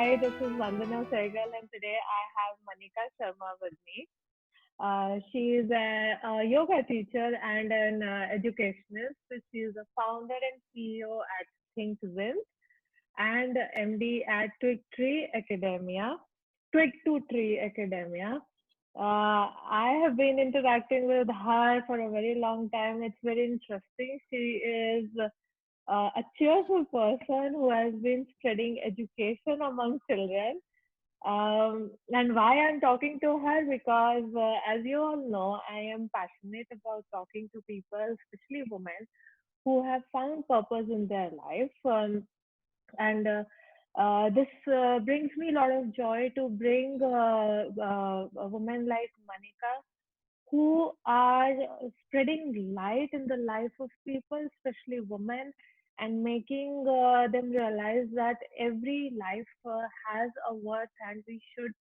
Hi, this is Vandana Sehgal, and today I have Manika Sharma with me. She is a yoga teacher and an educationist. She is a founder and CEO at Think Win and MD at Twig to Tree Academia. I have been interacting with her for a very long time. It's very interesting. She is a cheerful person who has been studying education among children. And why I'm talking to her because, as you all know, I am passionate about talking to people, especially women, who have found purpose in their life. And this brings me a lot of joy to bring a woman like Manika who are spreading light in the life of people, especially women, and making them realize that every life has a worth and we should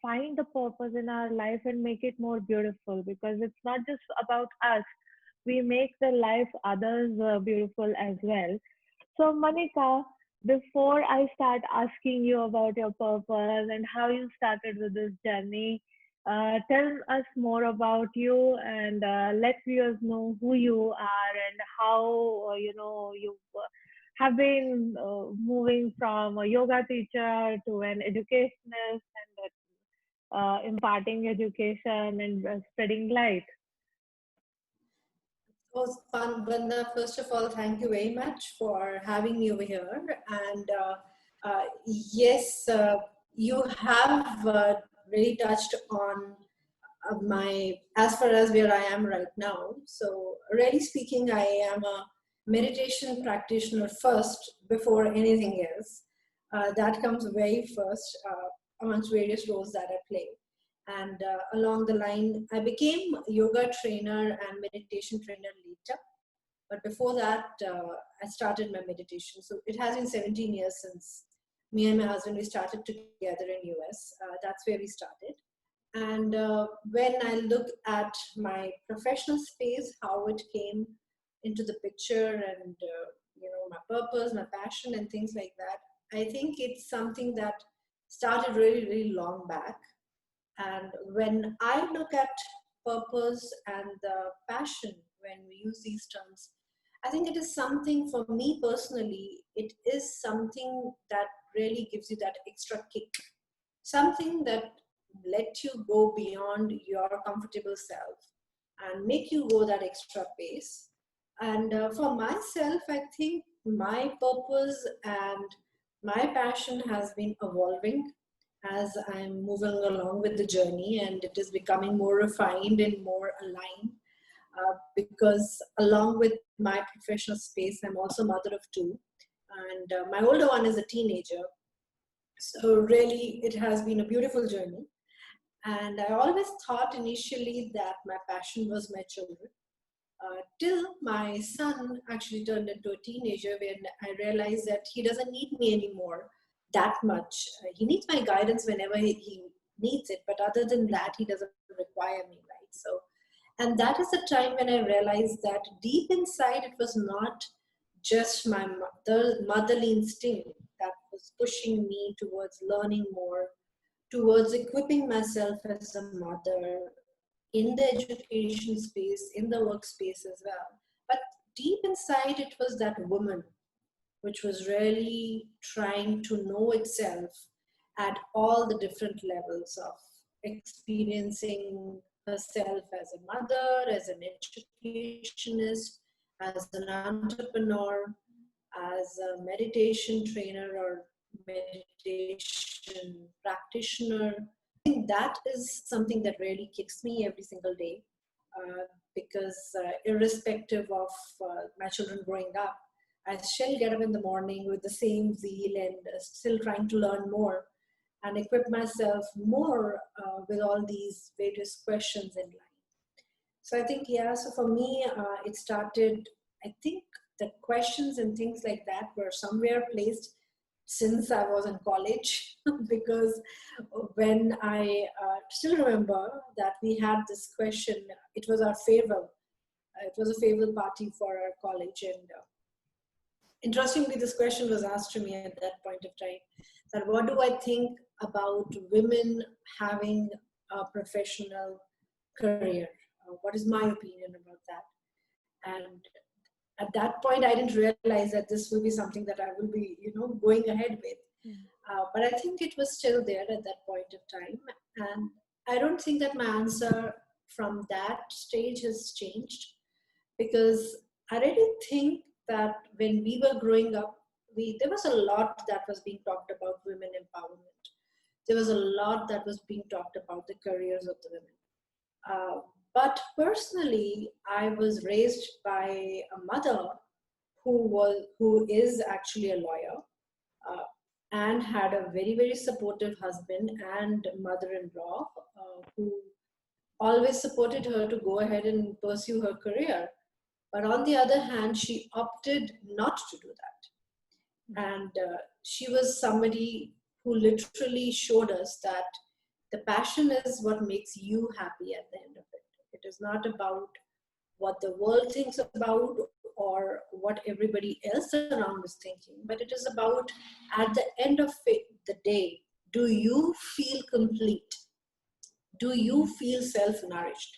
find the purpose in our life and make it more beautiful because it's not just about us. We make the life others beautiful as well. So, Manika, before I start asking you about your purpose and how you started with this journey, tell us more about you and let viewers know who you are and how you have been moving from a yoga teacher to an educationist and imparting education and spreading light. Was fun, Vanda. First of all, thank you very much for having me over here. And yes, you have really touched on as far as where I am right now. So, really speaking, I am a meditation practitioner first before anything else. That comes very first amongst various roles that I play. And along the line, I became a yoga trainer and meditation trainer later. But before that, I started my meditation. So it has been 17 years since me and my husband, we started together in US. That's where we started. And when I look at my professional space, how it came into the picture and, my purpose, my passion and things like that, I think it's something that started really, really long back. And when I look at purpose and the passion, when we use these terms, I think it is something for me personally, it is something that really gives you that extra kick. Something that let you go beyond your comfortable self and make you go that extra pace. And for myself, I think my purpose and my passion has been evolving as I'm moving along with the journey, and it is becoming more refined and more aligned. Because along with my professional space, I'm also mother of two, and my older one is a teenager. So really, it has been a beautiful journey. And I always thought initially that my passion was my children. Till my son actually turned into a teenager when I realized that he doesn't need me anymore that much. He needs my guidance whenever he needs it, but other than that, he doesn't require me, right? So, and that is the time when I realized that deep inside, it was not just my motherly instinct that was pushing me towards learning more, towards equipping myself as a mother in the education space, in the workspace as well. But deep inside, it was that woman which was really trying to know itself at all the different levels of experiencing herself as a mother, as an educationist, as an entrepreneur, as a meditation trainer or meditation practitioner. I think that is something that really kicks me every single day because irrespective of my children growing up, I still get up in the morning with the same zeal and still trying to learn more and equip myself more with all these various questions in life. So I think, yeah, so for me, it started, I think the questions and things like that were somewhere placed since I was in college because when I still remember that we had this question, it was our farewell. It was a farewell party for our college, and Interestingly, this question was asked to me at that point of time, that what do I think about women having a professional career? What is my opinion about that? And at that point, I didn't realize that this will be something that I will be, going ahead with. But I think it was still there at that point of time. And I don't think that my answer from that stage has changed, because I really think that when we were growing up, there was a lot that was being talked about women empowerment. There was a lot that was being talked about the careers of the women. But personally, I was raised by a mother who is actually a lawyer, uh, and had a very very supportive husband and mother-in-law, who always supported her to go ahead and pursue her career. But on the other hand, she opted not to do that. And she was somebody who literally showed us that the passion is what makes you happy at the end of it. It is not about what the world thinks about or what everybody else around is thinking, but it is about, at the end of the day, do you feel complete? Do you feel self nourished?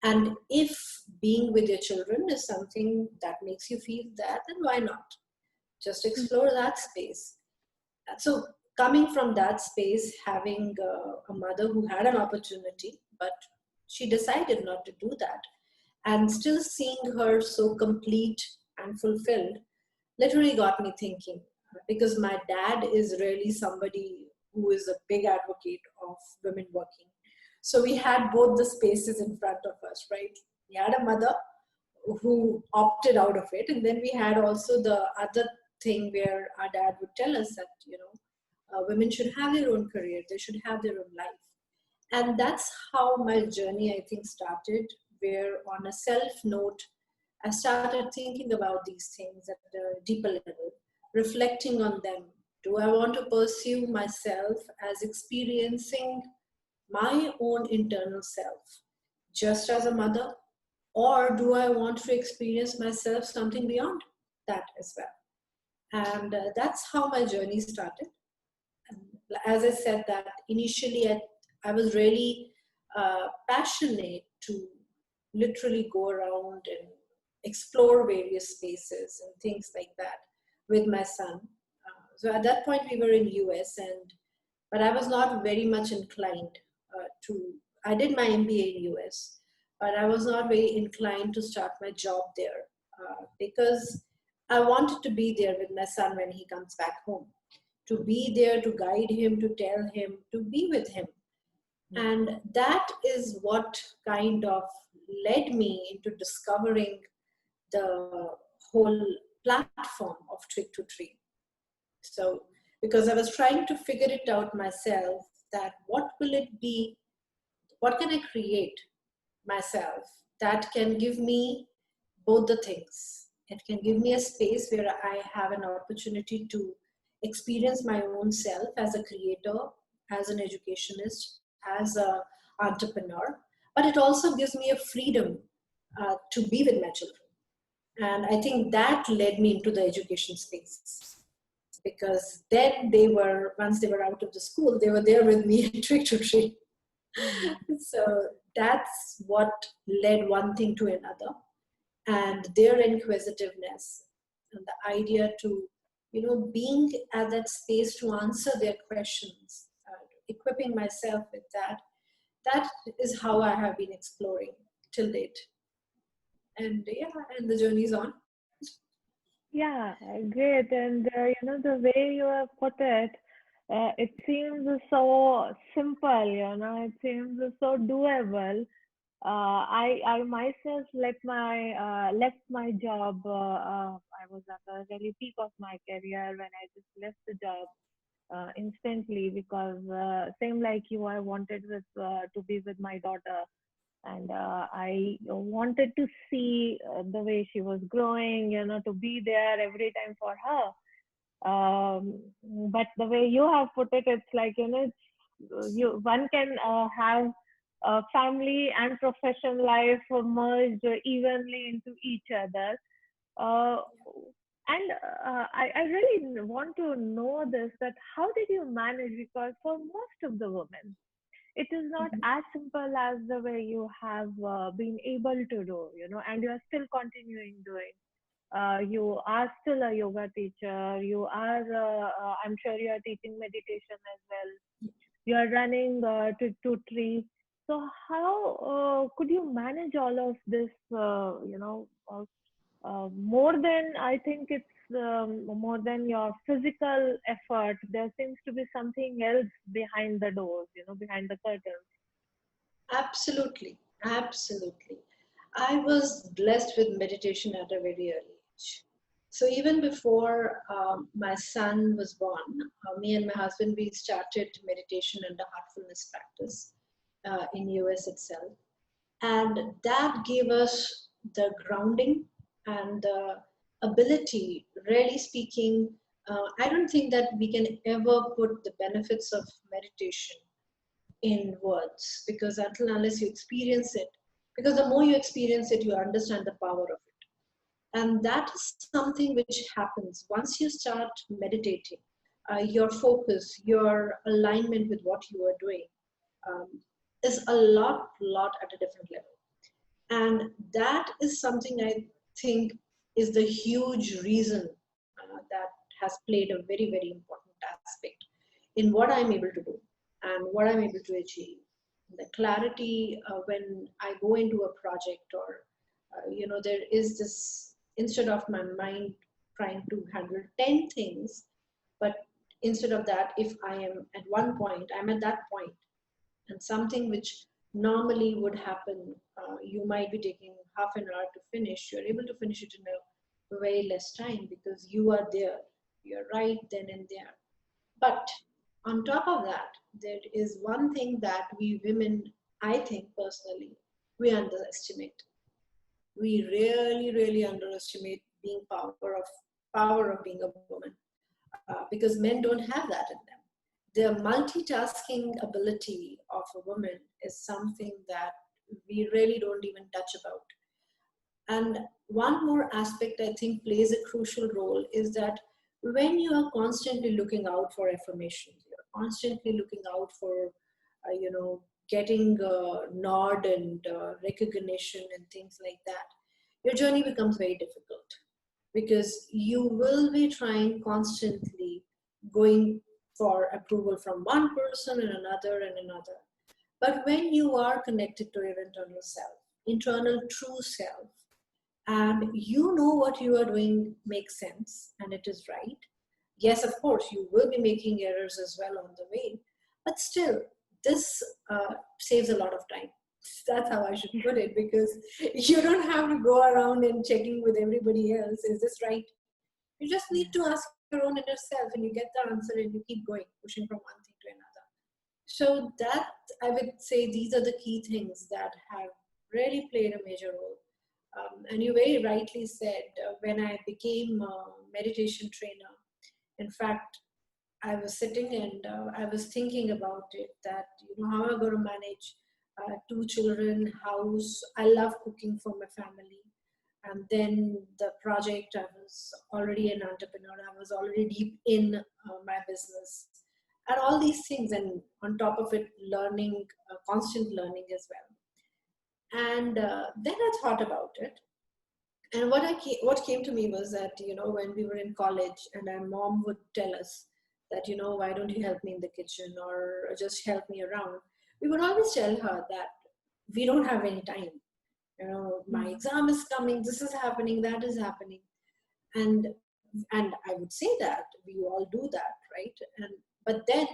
And if being with your children is something that makes you feel that, then why not? Just explore that space. So, coming from that space, having a mother who had an opportunity, but she decided not to do that, and still seeing her so complete and fulfilled, literally got me thinking. Because my dad is really somebody who is a big advocate of women working. So we had both the spaces in front of us, right? We had a mother who opted out of it, and then we had also the other thing where our dad would tell us that, women should have their own career, they should have their own life. And that's how my journey, I think, started, where on a self note, I started thinking about these things at a deeper level, reflecting on them. Do I want to pursue myself as experiencing my own internal self just as a mother, or do I want to experience myself something beyond that as well? And that's how my journey started. And as I said, that initially I was really passionate to literally go around and explore various spaces and things like that with my son. So at that point we were in US, and but I was not very much inclined to. I did my MBA in US, but I was not very inclined to start my job there, because I wanted to be there with my son when he comes back home, to be there, to guide him, to tell him, to be with him. And that is what kind of led me into discovering the whole platform of Trick to Tree. So, because I was trying to figure it out myself, that what will it be, what can I create myself that can give me both the things. It can give me a space where I have an opportunity to experience my own self as a creator, as an educationist, as a entrepreneur, but it also gives me a freedom to be with my children. And I think that led me into the education space, because then once they were out of the school, they were there with me at Trick to Treat. So that's what led one thing to another. And their inquisitiveness and the idea to, being at that space to answer their questions, equipping myself with that is how I have been exploring till date. And yeah, and the journey's on. Yeah, great. And the way you have put it, it seems so simple, it seems so doable. I myself left my job. I was at the really peak of my career when I just left the job instantly, because same like you, I wanted to be with my daughter, and I wanted to see the way she was growing, to be there every time for her. But the way you have put it, it's like, you one can have family and professional life merged evenly into each other. Uh, And I really want to know this, that how did you manage? Because for most of the women, it is not Mhm. as simple as the way you have been able to do, and you are still continuing doing. You are still a yoga teacher. You are, I'm sure you are teaching meditation as well. You are running to trees. So how could you manage all of this, more than, I think it's more than your physical effort. There seems to be something else behind the doors, behind the curtains. Absolutely, absolutely. I was blessed with meditation at a very early age. So even before my son was born, me and my husband we started meditation and a heartfulness practice in US itself, and that gave us the grounding and the ability. Really speaking, I don't think that we can ever put the benefits of meditation in words, because until unless you experience it, because the more you experience it, you understand the power of it. And that is something which happens once you start meditating. Your focus, your alignment with what you are doing um, is a lot at a different level. And that is something I think is the huge reason that has played a very important aspect in what I'm able to do and what I'm able to achieve. The clarity when I go into a project, or there is this, instead of my mind trying to handle 10 things, but instead of that, if I am at one point, I'm at that point, and something which normally would happen, you might be taking half an hour to finish, you're able to finish it in a very less time because you are there, you're right then and there. But on top of that, there is one thing that we women, I think personally, we underestimate. We really underestimate being power of being a woman, because men don't have that in them. The multitasking ability of a woman is something that we really don't even touch about. And one more aspect I think plays a crucial role is that when you are constantly looking out for affirmations, you're constantly looking out for, getting nod and recognition and things like that, your journey becomes very difficult, because you will be trying constantly going for approval from one person and another and another. But when you are connected to your internal self, internal true self, and you know what you are doing makes sense and it is right. Yes, of course, you will be making errors as well on the way, but still, this saves a lot of time. That's how I should put it, because you don't have to go around and checking with everybody else. Is this right? You just need Yeah. to ask your own inner self, and you get the answer, and you keep going, pushing from one thing to another. So that, I would say, these are the key things that have really played a major role. And you very rightly said, when I became a meditation trainer, in fact, I was sitting and I was thinking about it, that, how am I going to manage two children, house. I love cooking for my family. And then the project, I was already an entrepreneur. I was already deep in my business and all these things. And on top of it, learning, constant learning as well. And then I thought about it, and what came to me was that, when we were in college and our mom would tell us that, why don't you help me in the kitchen or just help me around, we would always tell her that we don't have any time. My Mm. exam is coming, this is happening, that is happening. And and I would say that we all do that, right? And but then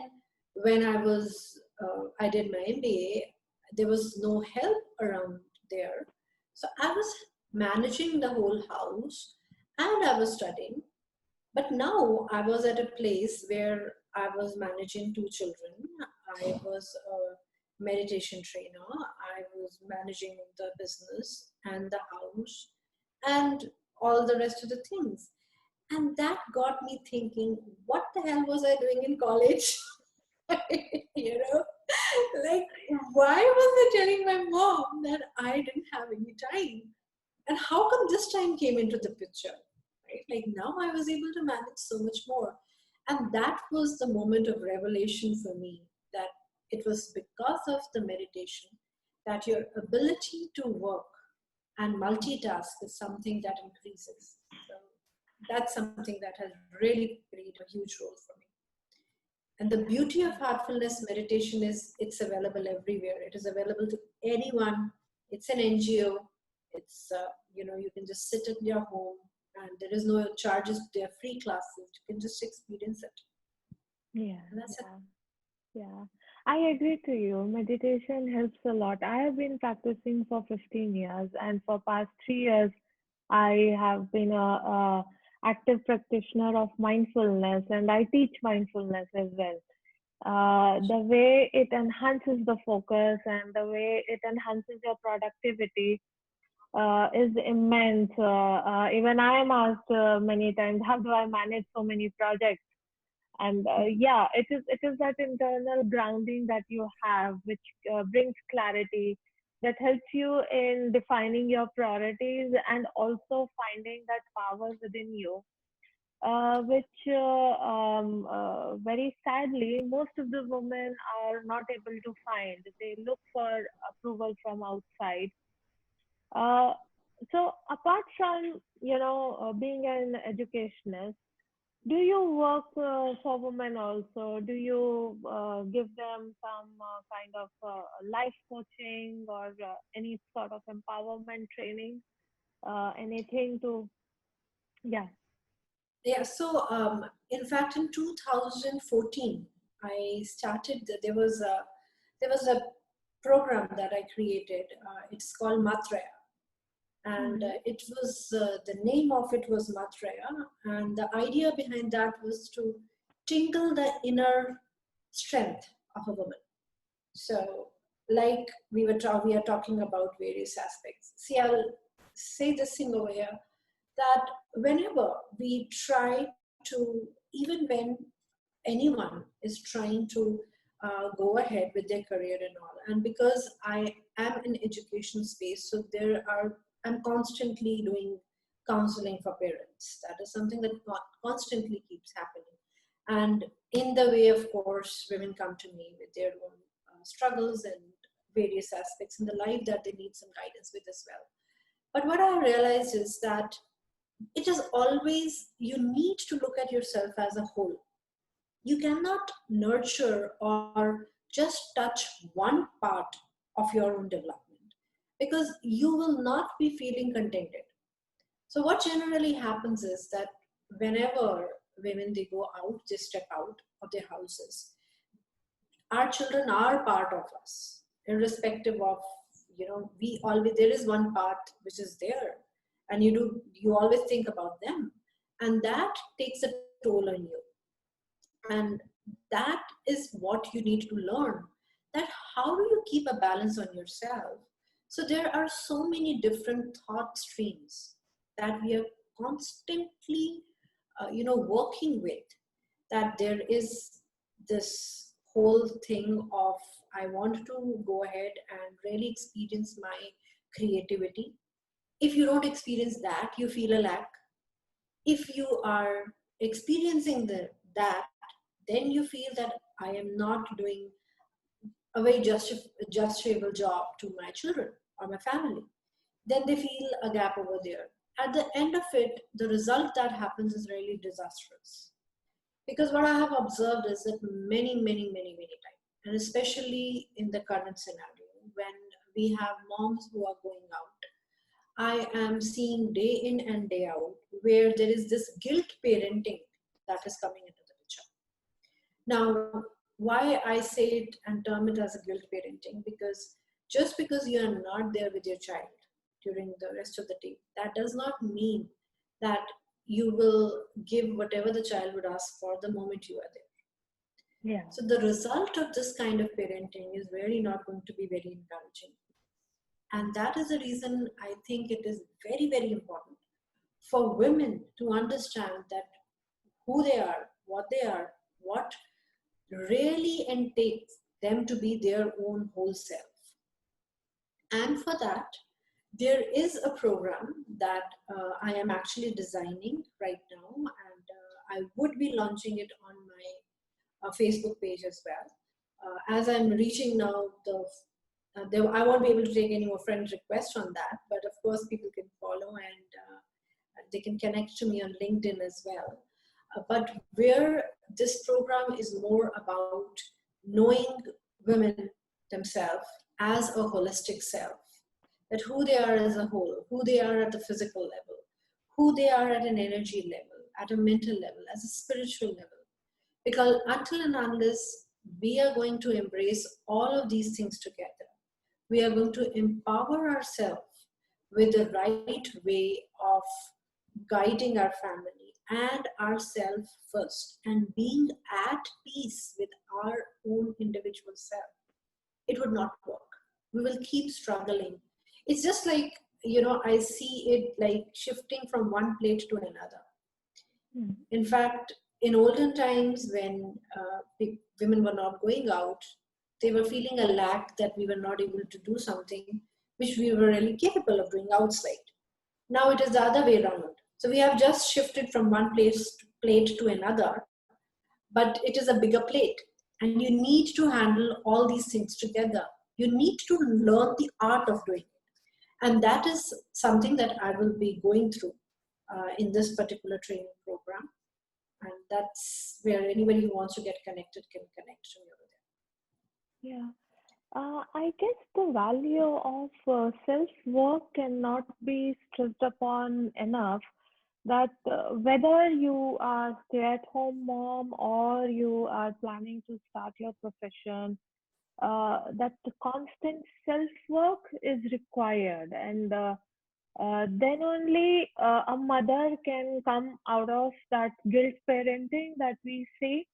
when I did my MBA, there was no help around there. So I was managing the whole house and I was studying. But now I was at a place where I was managing two children. I was a meditation trainer. I was managing the business and the house and all the rest of the things. And that got me thinking, what the hell was I doing in college? you know, like, why was I telling my mom that I didn't have any time? And how come this time came into the picture? right? Like now I was able to manage so much more. And that was the moment of revelation for me, that it was because of the meditation that your ability to work and multitask is something that increases. So that's something that has really played a huge role for me. And the beauty of heartfulness meditation is it's available everywhere. It is available to anyone. It's an NGO. It's, you can just sit at your home and there is no charges. They're free classes. You can just experience it. Yeah, And that's it. yeah, yeah. I agree to you. Meditation helps a lot. I have been practicing for 15 years, and for past 3 years, I have been a active practitioner of mindfulness, and I teach mindfulness as well. The way it enhances the focus and the way it enhances your productivity is immense. Even I am asked many times, how do I manage so many projects? And yeah, it is that internal grounding that you have, which brings clarity, that helps you in defining your priorities and also finding that power within you, which very sadly most of the women are not able to find. They look for approval from outside. uh, so apart from being an educationist, do you work for women also? Do you give them some kind of life coaching or any sort of empowerment training? Anything to, yeah. Yeah, so in fact, in 2014, I started. There was a program that I created. It's called Matreya, and Mm-hmm. it was the name of it was Matreya, and the idea behind that was to tinkle the inner strength of a woman. So, like we are talking about various aspects. See, I'll say this thing over here, that whenever we try to, even when anyone is trying to go ahead with their career and all, and because I am in education space, so I'm constantly doing counseling for parents. That is something that constantly keeps happening. And in the way, of course, women come to me with their own struggles and various aspects in the life that they need some guidance with as well. But what I realized is that it is always, you need to look at yourself as a whole. You cannot nurture or just touch one part of your own development, because you will not be feeling contented. So what generally happens is that whenever women, they go out, they step out of their houses, our children are part of us, irrespective of, we always, there is one part which is there, and you always think about them, and that takes a toll on you. And that is what you need to learn, that how do you keep a balance on yourself. So there are so many different thought streams that we are constantly working with, that there is this whole thing of, I want to go ahead and really experience my creativity. If you don't experience that, you feel a lack. If you are experiencing that, then you feel that I am not doing a very justifiable job to my children or my family. Then they feel a gap over there. At the end of it, the result that happens is really disastrous. Because what I have observed is that many, many, many, many times, and especially in the current scenario, when we have moms who are going out, I am seeing day in and day out where there is this guilt parenting that is coming into the picture. Now, why I say it and term it as a guilt parenting, because just because you are not there with your child during the rest of the day, that does not mean that you will give whatever the child would ask for the moment you are there. Yeah. So the result of this kind of parenting is really not going to be very encouraging. And that is the reason I think it is very, very important for women to understand that who they are, what really entails them to be their own whole self. And for that, there is a program that I am actually designing right now, and I would be launching it on my Facebook page as well. As I'm reaching now, I won't be able to take any more friend requests on that, but of course, people can follow, and they can connect to me on LinkedIn as well. But where this program is more about knowing women themselves as a holistic self, that who they are as a whole, who they are at the physical level, who they are at an energy level, at a mental level, as a spiritual level. Because until and unless we are going to embrace all of these things together, we are going to empower ourselves with the right way of guiding our family and ourselves first and being at peace with our own individual self, it would not work. We will keep struggling. It's just like, I see it like shifting from one plate to another. Mm. In fact, in olden times when women were not going out, they were feeling a lack that we were not able to do something which we were really capable of doing outside. Now it is the other way around. So we have just shifted from one plate to another, but it is a bigger plate. And you need to handle all these things together. You need to learn the art of doing it. And that is something that I will be going through in this particular training program. And that's where anybody who wants to get connected can connect to me over Yeah. I guess the value of self-work cannot be stressed upon enough. That whether you are stay-at-home mom or you are planning to start your profession, that the constant self-work is required, and then only a mother can come out of that guilt parenting that we see,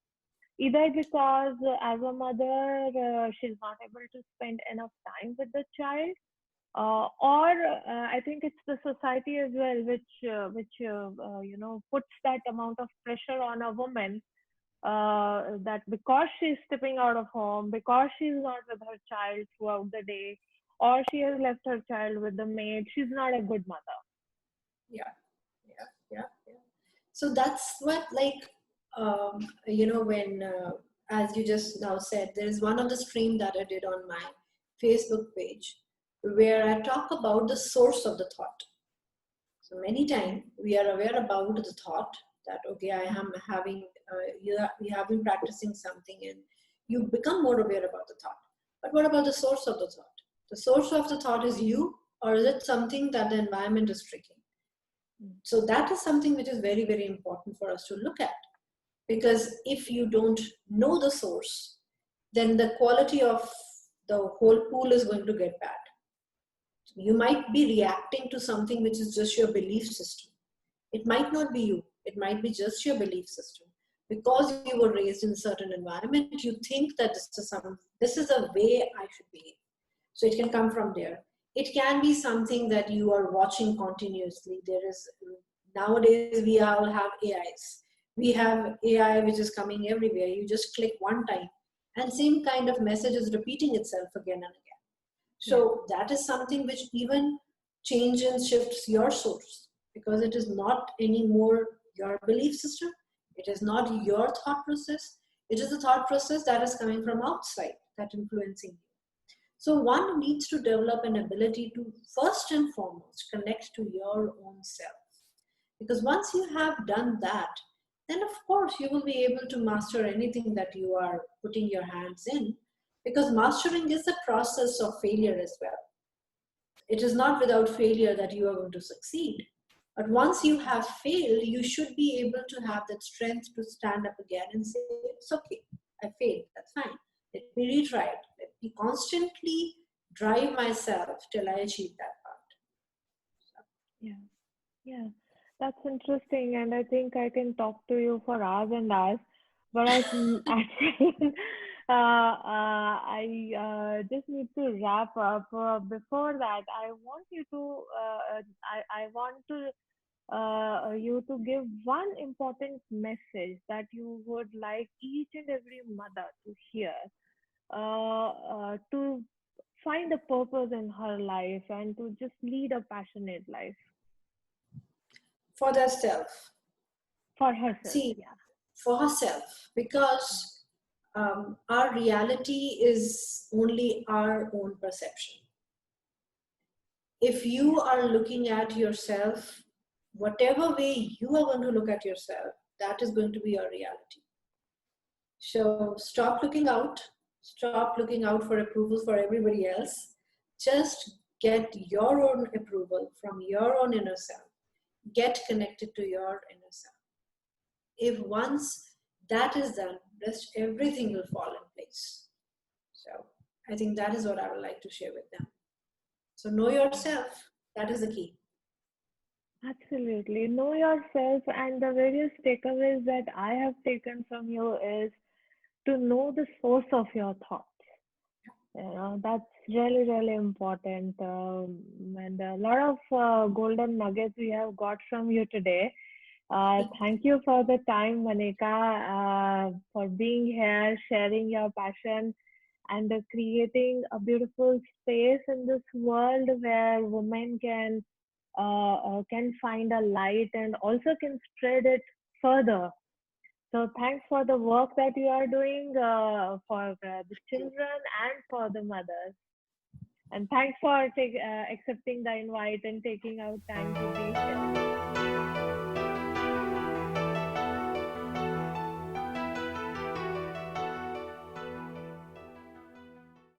either because as a mother she's not able to spend enough time with the child, or I think it's the society as well which puts that amount of pressure on a woman, that because she's stepping out of home, because she's not with her child throughout the day, or she has left her child with the maid, she's not a good mother. there. Yeah. So that's what, like, when, as you just now said, there is one of the stream that I did on my Facebook page where I talk about the source of the thought. So many times we are aware about the thought that, okay, I am having, you have been practicing something and you become more aware about the thought. But what about the source of the thought? The source of the thought is you, or is it something that the environment is triggering? So that is something which is very, very important for us to look at. Because if you don't know the source, then the quality of the whole pool is going to get bad. You might be reacting to something which is just your belief system. It might not be you, it might be just your belief system. Because you were raised in a certain environment, you think that this is a way I should behave. So it can come from there. It can be something that you are watching continuously. There is, nowadays we all have AIs. We have AI which is coming everywhere. You just click one time and same kind of message is repeating itself again and again. Yeah. So that is something which even changes and shifts your source, because it is not anymore your belief system. It is not your thought process. It is the thought process that is coming from outside that influencing you. So one needs to develop an ability to first and foremost connect to your own self. Because once you have done that, then of course you will be able to master anything that you are putting your hands in. Because mastering is a process of failure as well. It is not without failure that you are going to succeed. But once you have failed, you should be able to have that strength to stand up again and say, it's okay, I failed, that's fine. Let me retry it. Let me constantly drive myself till I achieve that part. Yeah. Yeah, that's interesting, and I think I can talk to you for hours and hours. But I think I just need to wrap up. Before that, I want you to I want to you to give one important message that you would like each and every mother to hear, to find a purpose in her life and to just lead a passionate life For their self. for herself. See, Yeah, for herself, because our reality is only our own perception. If you yeah, are looking at yourself, whatever way you are going to look at yourself, that is going to be your reality. So stop looking out, stop looking out for approval for everybody else. Just get your own approval from your own inner self. Get connected to your inner self. If once that is done, rest everything will fall in place. So I think that is what I would like to share with them. So know yourself. That is the key. absolutely. Know yourself, and the various takeaways that I have taken from you is to know the source of your thoughts. That's really, really important. And a lot of golden nuggets we have got from you today. Thank you for the time, Manika, for being here, sharing your passion, and creating a beautiful space in this world where women can find a light and also can spread it further. So thanks for the work that you are doing for the children and for the mothers. And thanks for accepting the invite and taking out time to be here.